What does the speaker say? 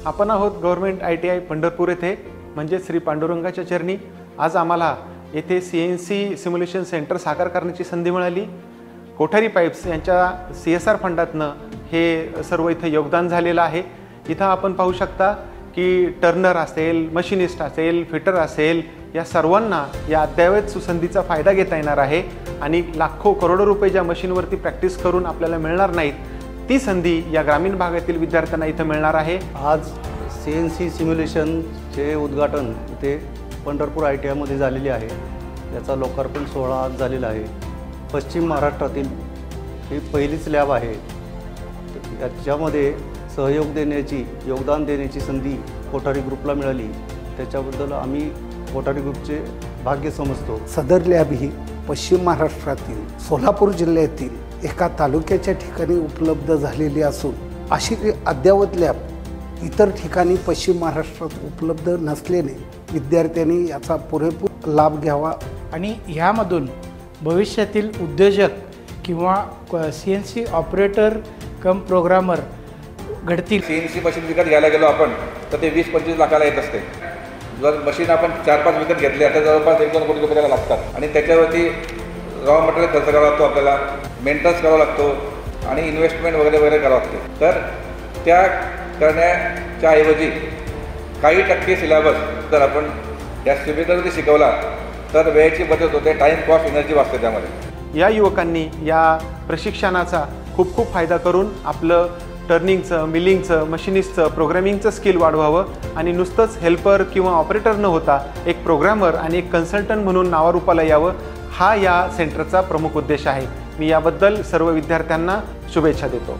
आपण आहोत government ITI Pandharpur येथे, म्हणजे श्री पांडुरंगाच्या चरणी। आज आम्हाला येथे CNC सिम्युलेशन सेंटर साकार करण्याची संधी मिळाली। कोठारी पाईप्स यांच्या CSR फंडातनं हे सर्व इथे योगदान झालेलं आहे। इथं आपण पाहू शकता की टर्नर असेल, मशीनिस्ट असेल, फिटर असेल, या सर्वांना या अद्ययावत सुसंधीचा फायदा घेता येणार आहे आणि लाखो करोडो रुपये ज्या मशीनवरती प्रॅक्टिस करून आपल्याला मिळणार नाहीत, ती संधी या ग्रामीण भागातील विद्यार्थ्यांना इथं मिळणार आहे। आज CNC सिम्युलेशनचे उद्घाटन इथे पंढरपूर ITI मध्ये झालेले आहे। याचा लोकार्पण सोहळा आज झालेला आहे। पश्चिम महाराष्ट्रातील ही पहिलीच लॅब आहे। याच्यामध्ये सहयोग देण्याची, योगदान देण्याची संधी कोठारी ग्रुपला मिळाली, त्याच्याबद्दल आम्ही कोठारी ग्रुपचे भाग्य समजतो। सदर लॅब ही पश्चिम महाराष्ट्रातील सोलापूर जिल्ह्यातील एका तालुक्याच्या ठिकाणी उपलब्ध झालेली असून अशी अद्ययावत लॅब इतर ठिकाणी पश्चिम महाराष्ट्रात उपलब्ध नसल्याने विद्यार्थ्यांनी याचा पुरेपूर लाभ घ्यावा आणि ह्यामधून भविष्यातील उद्योजक किंवा CNC ऑपरेटर कम प्रोग्रामर घडतील। CNC मशीन विकत घ्यायला गेलो आपण तर ते 20-25 लाखाला येत असते। जर मशीन आपण 4-5 विकत घेतले तर जवळपास 1-2 कोटी रुपये लागतात आणि त्याच्यावरती रॉ मटेरियल खर्च करावा लागतो, आपल्याला मेंटेनन्स करावा लागतो आणि इन्व्हेस्टमेंट वगैरे करावं लागते। तर त्या करण्याच्या ऐवजी काही टक्के सिलेबस जर आपण या सिम्युलेटरमध्ये शिकवला तर वेळेची बचत होते, टाईम, कॉस्ट, एनर्जी वाचते त्यामध्ये। या युवकांनी या प्रशिक्षणाचा खूप फायदा करून आपलं टर्निंगचं, मिलिंगचं, मशीनिस्टचं, प्रोग्रॅमिंगचं स्किल वाढवावं आणि नुसतंच हेल्पर किंवा ऑपरेटर न होता एक प्रोग्रामर आणि एक कन्सल्टंट म्हणून नावारूपाला यावं, हा या सेंटरचा प्रमुख उद्देश आहे। मी याबद्दल सर्व विद्यार्थ्यांना शुभेच्छा देतो।